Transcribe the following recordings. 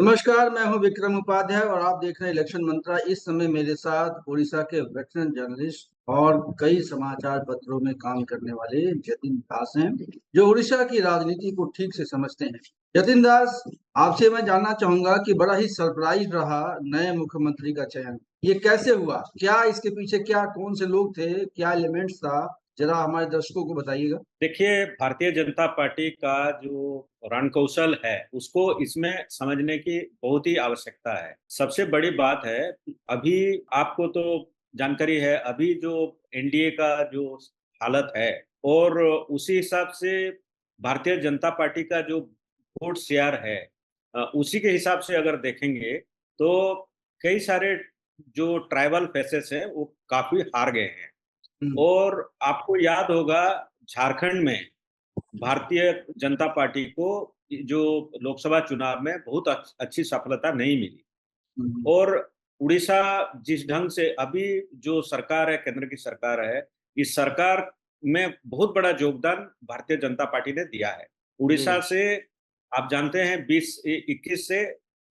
नमस्कार, मैं हूं विक्रम उपाध्याय और आप देख रहे हैं इलेक्शन मंत्रा। इस समय मेरे साथ उड़ीसा के वेटरन जर्नलिस्ट और कई समाचार पत्रों में काम करने वाले जतिन दास हैं, जो उड़ीसा की राजनीति को ठीक से समझते हैं। जतिन दास, आपसे मैं जानना चाहूंगा कि बड़ा ही सरप्राइज रहा नए मुख्यमंत्री का चयन। ये कैसे हुआ? क्या इसके पीछे कौन से लोग थे, क्या एलिमेंट्स था? जरा हमारे दर्शकों को बताइएगा। देखिए, भारतीय जनता पार्टी का जो रणकौशल है उसको इसमें समझने की बहुत ही आवश्यकता है। सबसे बड़ी बात है, अभी आपको तो जानकारी है अभी जो एनडीए का जो हालत है, और उसी हिसाब से भारतीय जनता पार्टी का जो वोट शेयर है, उसी के हिसाब से अगर देखेंगे तो कई सारे जो ट्राइबल फेसेस हैं वो काफी हार गए हैं। हम्म। और आपको याद होगा, झारखंड में भारतीय जनता पार्टी को जो लोकसभा चुनाव में बहुत अच्छी सफलता नहीं मिली। हम्म। और उड़ीसा जिस ढंग से अभी जो सरकार है, केंद्र की सरकार है, इस सरकार में बहुत बड़ा योगदान भारतीय जनता पार्टी ने दिया है। उड़ीसा जी। से आप जानते हैं 21 से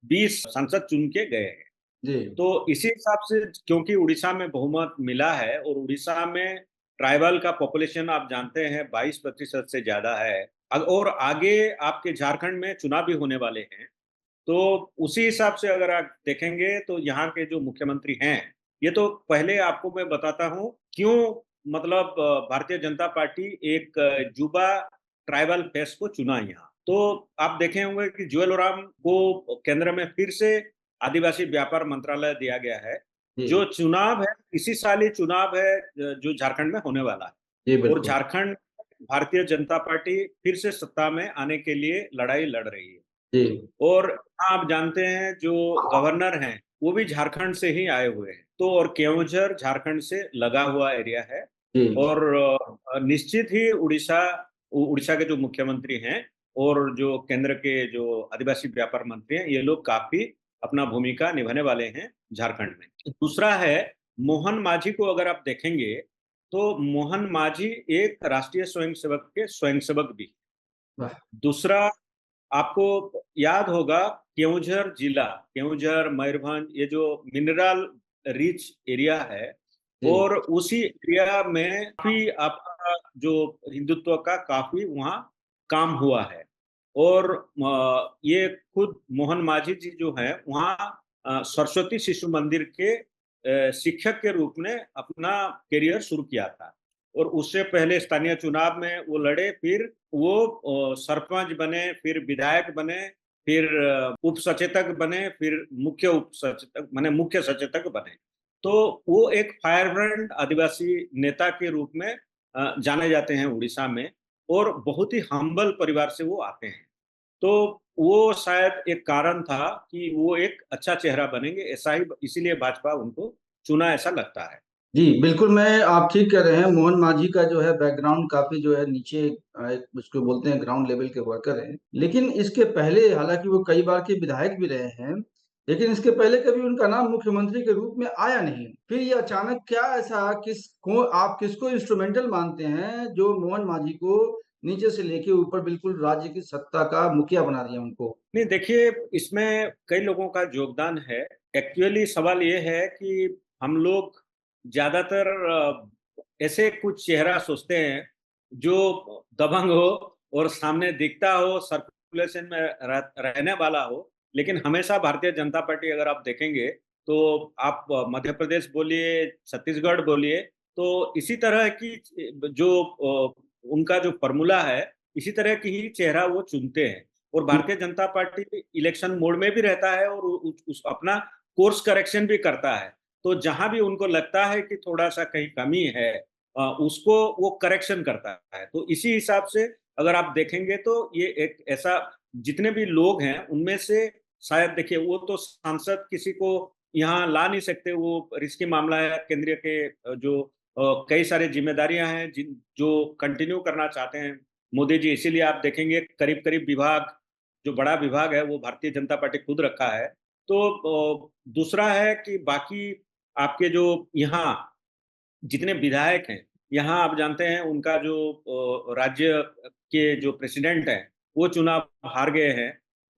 20 सांसद चुन के गए हैं। जी। तो इसी हिसाब से क्योंकि उड़ीसा में बहुमत मिला है और उड़ीसा में ट्राइबल का पॉपुलेशन आप जानते हैं 22% से ज्यादा है। और आगे आपके झारखंड में चुनाव भी होने वाले हैं। तो उसी हिसाब से अगर आप देखेंगे तो यहाँ के जो मुख्यमंत्री हैं, ये तो पहले आपको मैं बताता हूँ क्यों, मतलब भारतीय जनता पार्टी एक युवा ट्राइबल फेस को चुना यहाँ। तो आप देखे होंगे कि जुएल ओराम को केंद्र में फिर से आदिवासी व्यापार मंत्रालय दिया गया है। जी। जो चुनाव है, इसी साल ही चुनाव है जो झारखंड में होने वाला है। जी, और बिल्कुल। झारखंड भारतीय जनता पार्टी फिर से सत्ता में आने के लिए लड़ाई लड़ रही है। जी। और आप जानते हैं जो गवर्नर हैं वो भी झारखंड से ही आए हुए हैं। तो और केवंझर झारखंड से लगा हुआ एरिया है। जी। और निश्चित ही उड़ीसा उड़ीसा के जो मुख्यमंत्री हैं और जो केंद्र के जो आदिवासी व्यापार मंत्री हैं, ये लोग काफी अपना भूमिका निभाने वाले हैं झारखंड में। दूसरा है, मोहन मांझी को अगर आप देखेंगे तो मोहन मांझी एक राष्ट्रीय स्वयंसेवक के स्वयंसेवक भी। वाह! दूसरा, आपको याद होगा, केवंझर जिला, केवंझर मयूरभंज, ये जो मिनरल रिच एरिया है, जी। और उसी एरिया में भी आपका जो हिंदुत्व का काफी वहाँ काम हुआ है। और ये खुद मोहन मांझी जी जो है वहाँ सरस्वती शिशु मंदिर के शिक्षक के रूप में अपना करियर शुरू किया था। और उससे पहले स्थानीय चुनाव में वो लड़े, फिर वो सरपंच बने, फिर विधायक बने, फिर उप सचेतक बने, फिर मुख्य उप सचेतक माने मुख्य सचेतक बने। तो वो एक फायर ब्रांड आदिवासी नेता के रूप में जाने जाते हैं उड़ीसा में। और बहुत ही हम्बल परिवार से वो आते हैं। तो वो शायद एक कारण था कि वो एक अच्छा चेहरा बनेंगे, ऐसा ही इसीलिए भाजपा उनको चुना, ऐसा लगता है। जी, बिल्कुल, मैं आप ठीक कह रहे हैं। मोहन मांझी का जो है बैकग्राउंड काफ़ी जो है नीचे, उसको बोलते हैं ग्राउंड लेवल के वर्कर हैं। लेकिन इसके पहले हालाँकि वो कई बार के विधायक भी रहे हैं, लेकिन इसके पहले कभी उनका नाम मुख्यमंत्री के रूप में आया नहीं। फिर ये अचानक क्या ऐसा आप किसको इंस्ट्रूमेंटल मानते हैं जो मोहन मांझी को नीचे से लेके ऊपर बिल्कुल राज्य की सत्ता का मुखिया बना दिया उनको? नहीं, देखिए, इसमें कई लोगों का योगदान है। एक्चुअली सवाल ये है कि हम लोग ज्यादातर ऐसे कुछ चेहरा सोचते हैं जो दबंग हो और सामने दिखता हो, सर्कुलेशन में रहने वाला हो। लेकिन हमेशा भारतीय जनता पार्टी अगर आप देखेंगे तो आप मध्य प्रदेश बोलिए, छत्तीसगढ़ बोलिए, तो इसी तरह की जो उनका जो फॉर्मूला है, इसी तरह की ही चेहरा वो चुनते हैं। और Bharatiya Janata party election mode में भी रहता है और अपना कोर्स करेक्शन भी करता है। तो जहां भी उनको लगता है कि थोड़ा सा कहीं कमी है, उसको वो करेक्शन करता है। तो इसी हिसाब से अगर आप देखेंगे तो ये एक ऐसा, जितने भी लोग हैं उनमें से शायद, देखिए, वो तो सांसद किसी को यहाँ ला नहीं सकते, वो रिस्की मामला है। केंद्रीय के जो कई सारी जिम्मेदारियां हैं जिन जो कंटिन्यू करना चाहते हैं मोदी जी, इसीलिए आप देखेंगे करीब करीब विभाग, जो बड़ा विभाग है वो भारतीय जनता पार्टी खुद रखा है। तो दूसरा है कि बाकी आपके जो यहाँ जितने विधायक हैं, यहाँ आप जानते हैं उनका जो राज्य के जो प्रेसिडेंट हैं वो चुनाव हार गए हैं।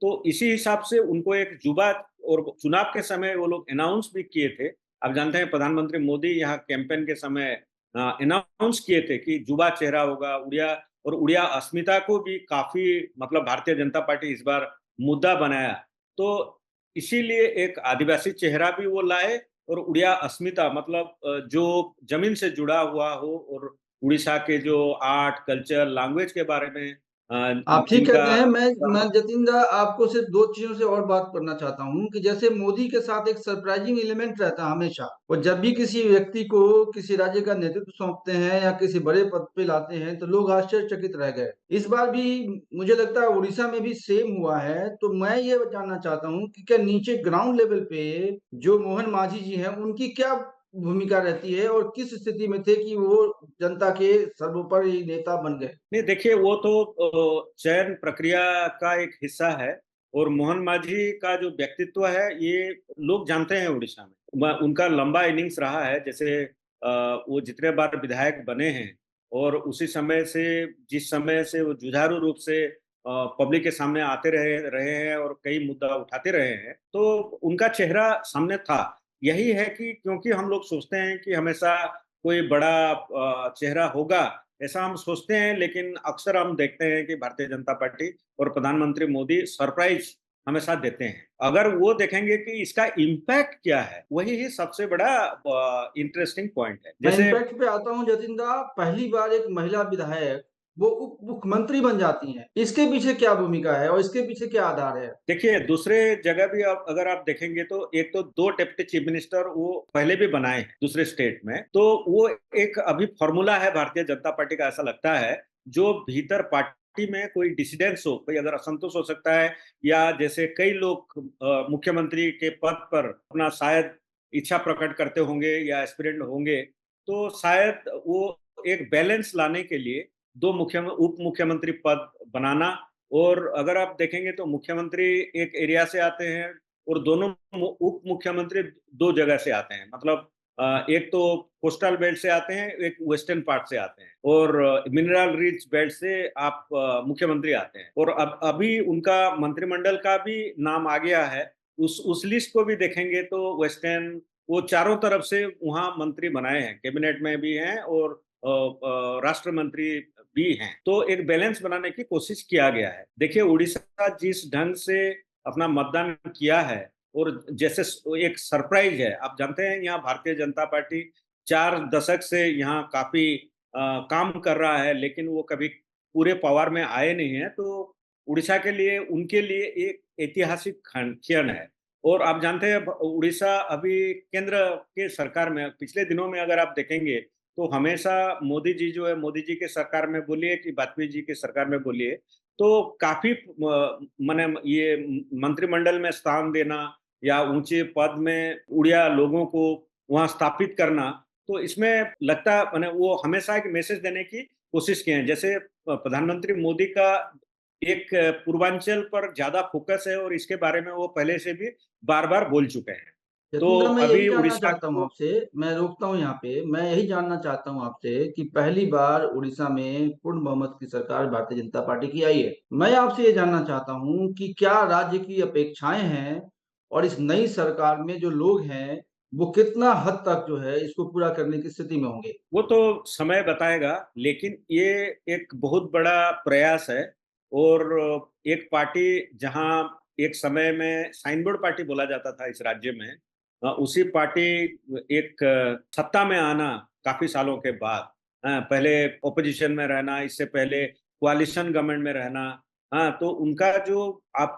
तो इसी हिसाब से उनको एक जुबा, और चुनाव के समय वो लोग अनाउंस भी किए थे। आप जानते हैं प्रधानमंत्री मोदी यहाँ कैंपेन के समय अनाउंस किए थे कि जुबा चेहरा होगा उड़िया, और उड़िया अस्मिता को भी काफी, मतलब भारतीय जनता पार्टी इस बार मुद्दा बनाया। तो इसीलिए एक आदिवासी चेहरा भी वो लाए, और उड़िया अस्मिता मतलब जो जमीन से जुड़ा हुआ हो, और उड़ीसा के जो आर्ट, कल्चर, लैंग्वेज के बारे में आप ठीक जिनका। कहते हैं। मैं जतिन दा आपको सिर्फ दो चीजों से और बात करना चाहता हूँ कि जैसे मोदी के साथ एक सरप्राइजिंग एलिमेंट रहता है हमेशा। वो जब भी किसी व्यक्ति को किसी राज्य का नेतृत्व सौंपते हैं या किसी बड़े पद पे लाते हैं तो लोग आश्चर्यचकित रह गए। इस बार भी मुझे लगता है उड़ीसा में भी सेम हुआ है। तो मैं ये जानना चाहता हूँ कि क्या नीचे ग्राउंड लेवल पे जो मोहन मांझी जी हैं उनकी क्या भूमिका रहती है और किस स्थिति में थे कि वो जनता के सर्वोपरि नेता बन गए। नहीं, देखिए वो तो चयन प्रक्रिया का एक हिस्सा है, और मोहन मांझी का जो व्यक्तित्व है ये लोग जानते हैं उड़ीसा में। उनका लंबा इनिंग्स रहा है, जैसे वो जितने बार विधायक बने हैं, और उसी समय से, जिस समय से वो जुझारू रूप से पब्लिक के सामने आते रहे रहे हैं और कई मुद्दा उठाते रहे हैं, तो उनका चेहरा सामने था। यही है कि क्योंकि हम लोग सोचते हैं कि हमेशा कोई बड़ा चेहरा होगा, ऐसा हम सोचते हैं, लेकिन अक्सर हम देखते हैं कि भारतीय जनता पार्टी और प्रधानमंत्री मोदी सरप्राइज हमेशा देते हैं। अगर वो देखेंगे कि इसका इम्पैक्ट क्या है, वही ही सबसे बड़ा इंटरेस्टिंग पॉइंट है। मैं जैसे इम्पैक्ट पे आता हूँ जतिंदा। पहली बार एक महिला विधायक वो उप मुख्यमंत्री बन जाती हैं, इसके पीछे क्या भूमिका है और इसके पीछे क्या आधार है। देखिए, दूसरे जगह भी आप अगर आप देखेंगे तो एक तो दो डिप्टी चीफ मिनिस्टर वो पहले भी बनाए हैं दूसरे स्टेट में, तो वो एक अभी फॉर्मूला है भारतीय जनता पार्टी का, ऐसा लगता है। जो भीतर पार्टी में कोई डिसिडेंस हो, कोई अगर असंतोष हो सकता है, या जैसे कई लोग मुख्यमंत्री के पद पर अपना शायद इच्छा प्रकट करते होंगे या एस्पिरेंट होंगे, तो शायद वो एक बैलेंस लाने के लिए दो मुख्य उप मुख्यमंत्री पद बनाना। और अगर आप देखेंगे तो मुख्यमंत्री एक एरिया से आते हैं, और दोनों उप मुख्यमंत्री दो जगह से आते हैं, मतलब एक तो कोस्टल बेल्ट से आते हैं, एक वेस्टर्न पार्ट से आते हैं, और मिनरल रिच बेल्ट से आप मुख्यमंत्री आते हैं। और अब अभी उनका मंत्रिमंडल का भी नाम आ गया है। उस लिस्ट को भी देखेंगे तो वेस्टर्न, वो चारों तरफ से वहां मंत्री बनाए हैं, कैबिनेट में भी हैं, और राष्ट्र मंत्री भी हैं। तो एक बैलेंस बनाने की कोशिश किया गया है। देखिए, उड़ीसा जिस ढंग से अपना मतदान किया है, और जैसे एक सरप्राइज है, आप जानते हैं यहाँ भारतीय जनता पार्टी 4 दशक से यहाँ काफी काम कर रहा है, लेकिन वो कभी पूरे पावर में आए नहीं है। तो उड़ीसा के लिए, उनके लिए एक ऐतिहासिक क्षण है। और आप जानते हैं उड़ीसा अभी केंद्र के सरकार में, पिछले दिनों में अगर आप देखेंगे तो हमेशा मोदी जी जो है, मोदी जी के सरकार में बोलिए कि वाजपेयी जी के सरकार में बोलिए, तो काफी माने ये मंत्रिमंडल में स्थान देना या ऊंचे पद में उड़िया लोगों को वहां स्थापित करना, तो इसमें लगता माने वो हमेशा एक मैसेज देने की कोशिश किए हैं। जैसे प्रधानमंत्री मोदी का एक पूर्वांचल पर ज्यादा फोकस है, और इसके बारे में वो पहले से भी बार बार बोल चुके हैं। तो जतिंद्र, मैं यही अभी जानना उड़ीसा चाहता हूँ को। आपसे। मैं रोकता हूँ यहाँ पे। मैं यही जानना चाहता हूँ आपसे कि पहली बार उड़ीसा में पूर्ण बहुमत की सरकार भारतीय जनता पार्टी की आई है। मैं आपसे ये जानना चाहता हूँ कि क्या राज्य की अपेक्षाएं हैं और इस नई सरकार में जो लोग हैं वो कितना हद तक जो है इसको पूरा करने की स्थिति में होंगे। वो तो समय बताएगा, लेकिन ये एक बहुत बड़ा प्रयास है। और एक पार्टी जहां एक समय में साइन बोर्ड पार्टी बोला जाता था इस राज्य में, उसी पार्टी एक सत्ता में आना काफी सालों के बाद, पहले ओपोजिशन में रहना, इससे पहले कोalition गवर्नमेंट में रहना। हाँ, तो उनका जो आप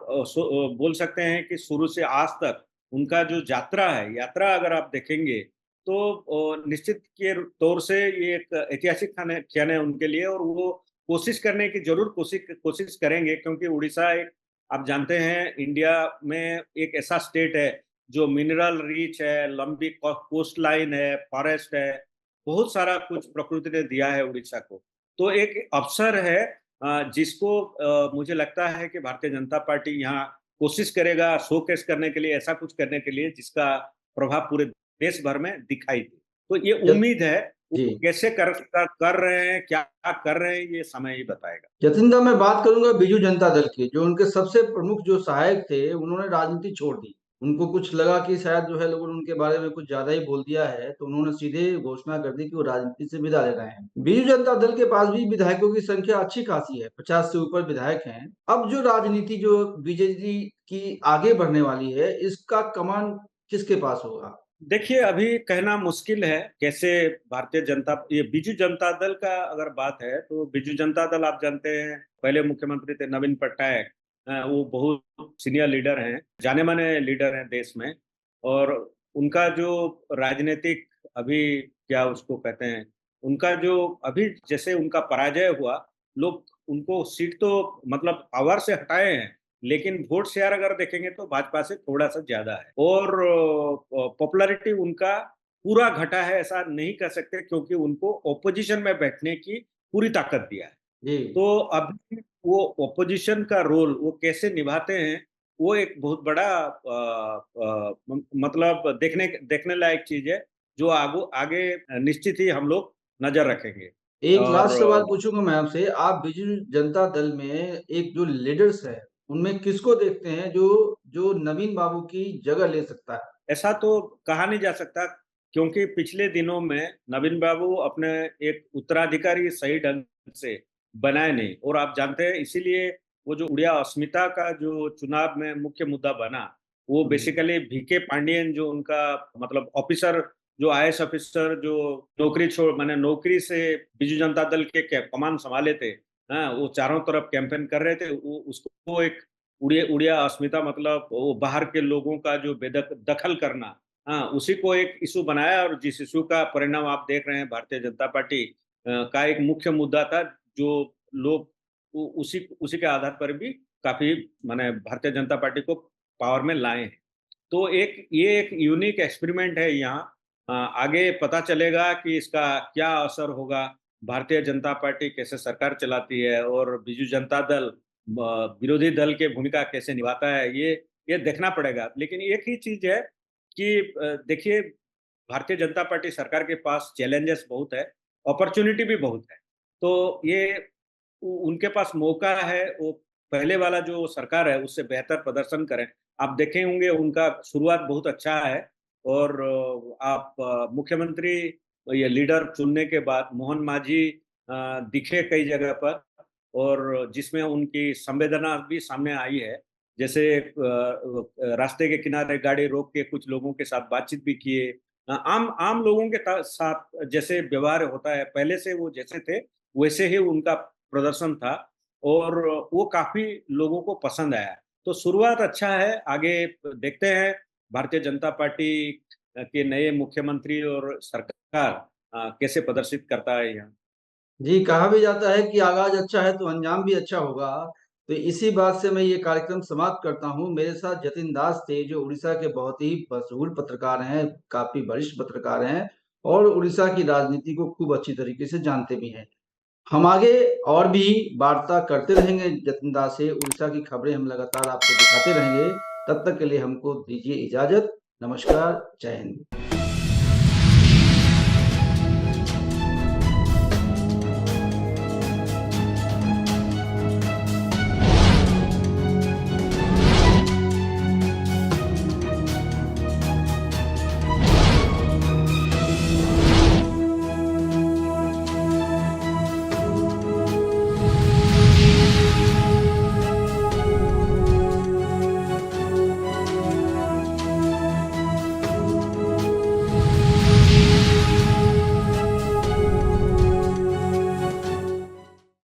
बोल सकते हैं कि शुरू से आज तक उनका जो यात्रा है, यात्रा अगर आप देखेंगे तो निश्चित के तौर से ये एक ऐतिहासिक क्षण है उनके लिए, और वो कोशिश करने की जरूर कोशिश कोशिश करेंगे, क्योंकि उड़ीसा एक, आप जानते हैं, इंडिया में एक ऐसा स्टेट है जो मिनरल रिच है, लंबी कोस्ट लाइन है, फॉरेस्ट है, बहुत सारा कुछ प्रकृति ने दिया है उड़ीसा को। तो एक अवसर है जिसको मुझे लगता है कि भारतीय जनता पार्टी यहाँ कोशिश करेगा शोकेस करने के लिए, ऐसा कुछ करने के लिए जिसका प्रभाव पूरे देश भर में दिखाई दे। तो ये जत, उम्मीद है जी। कैसे कर रहे हैं, क्या कर रहे हैं, ये समय ही बताएगा। जतिन दा, मैं बात करूंगा बीजू जनता दल की। जो उनके सबसे प्रमुख जो सहायक थे, उन्होंने राजनीति छोड़ दी। उनको कुछ लगा कि शायद जो है लोगों ने उनके बारे में कुछ ज्यादा ही बोल दिया है, तो उन्होंने सीधे घोषणा कर दी कि वो राजनीति से विदा ले रहे हैं। बीजू जनता दल के पास भी विधायकों की संख्या अच्छी खासी है, 50 से ऊपर विधायक हैं। अब जो राजनीति जो बीजेपी की आगे बढ़ने वाली है, इसका कमान किसके पास होगा? देखिए, अभी कहना मुश्किल है कैसे भारतीय जनता, ये बीजू जनता दल का अगर बात है तो बीजू जनता दल आप जानते हैं, पहले मुख्यमंत्री थे नवीन पटनायक। वो बहुत सीनियर लीडर हैं, जाने माने लीडर हैं देश में। और उनका जो राजनीतिक, अभी क्या उसको कहते हैं, उनका जो अभी जैसे उनका पराजय हुआ, लोग उनको सीट तो मतलब पावर से हटाए हैं, लेकिन वोट शेयर अगर देखेंगे तो भाजपा से थोड़ा सा ज्यादा है। और पॉपुलैरिटी उनका पूरा घटा है ऐसा नहीं कह सकते, क्योंकि उनको ओपोजिशन में बैठने की पूरी ताकत दिया है। जी। तो अभी वो ओपोजिशन का रोल वो कैसे निभाते हैं, वो एक बहुत बड़ा मतलब देखने देखने लायक चीज है, जो आगे निश्चित ही हम लोग नजर रखेंगे। एक और लास्ट सवाल पूछूंगा मैं आपसे। आप बीजू जनता दल में एक जो लीडर्स है, उनमें किसको देखते हैं जो जो नवीन बाबू की जगह ले सकता है? ऐसा तो कहा नहीं जा सकता, क्योंकि पिछले दिनों में नवीन बाबू अपने एक उत्तराधिकारी सही ढंग से बनाए नहीं। और आप जानते हैं, इसीलिए वो जो उड़िया अस्मिता का जो चुनाव में मुख्य मुद्दा बना, वो बेसिकली VK पांडियन, जो उनका मतलब ऑफिसर, जो IAS ऑफिसर, जो नौकरी छोड़ मैंने नौकरी से बीजू जनता दल के कमान संभाले थे। हाँ, वो चारों तरफ कैंपेन कर रहे थे। वो उसको एक उड़िया उड़िया अस्मिता, मतलब वो बाहर के लोगों का जो दखल करना, हाँ, उसी को एक इशू बनाया। और जिस इशू का परिणाम आप देख रहे हैं, भारतीय जनता पार्टी का एक मुख्य मुद्दा था, जो लोग उसी उसी के आधार पर भी काफी माने भारतीय जनता पार्टी को पावर में लाए हैं। तो ये एक यूनिक एक्सपेरिमेंट है यहाँ। आगे पता चलेगा कि इसका क्या असर होगा, भारतीय जनता पार्टी कैसे सरकार चलाती है, और बीजू जनता दल विरोधी दल की भूमिका कैसे निभाता है, ये देखना पड़ेगा। लेकिन एक ही चीज है कि देखिए, भारतीय जनता पार्टी सरकार के पास चैलेंजेस बहुत है, अपॉर्चुनिटी भी बहुत है। तो ये उनके पास मौका है, वो पहले वाला जो सरकार है उससे बेहतर प्रदर्शन करें। आप देखे होंगे उनका शुरुआत बहुत अच्छा है। और आप मुख्यमंत्री, ये लीडर चुनने के बाद मोहन मांझी दिखे कई जगह पर, और जिसमें उनकी संवेदना भी सामने आई है। जैसे रास्ते के किनारे गाड़ी रोक के कुछ लोगों के साथ बातचीत भी किए। आम आम लोगों के साथ जैसे व्यवहार होता है, पहले से वो जैसे थे वैसे ही उनका प्रदर्शन था। और वो काफी लोगों को पसंद आया। तो शुरुआत अच्छा है, आगे देखते हैं भारतीय जनता पार्टी के नए मुख्यमंत्री और सरकार कैसे प्रदर्शित करता है यहाँ। जी, कहा भी जाता है कि आगाज अच्छा है तो अंजाम भी अच्छा होगा। तो इसी बात से मैं ये कार्यक्रम समाप्त करता हूँ। मेरे साथ जतिन दास थे, जो उड़ीसा के बहुत ही मशहूर पत्रकार हैं, काफी वरिष्ठ पत्रकार हैं, और उड़ीसा की राजनीति को खूब अच्छी तरीके से जानते भी हैं। हम आगे और भी वार्ता करते रहेंगे जतिन दास से। उड़ीसा की खबरें हम लगातार आपको दिखाते रहेंगे। तब तक के लिए हमको दीजिए इजाजत। नमस्कार, जय हिंद।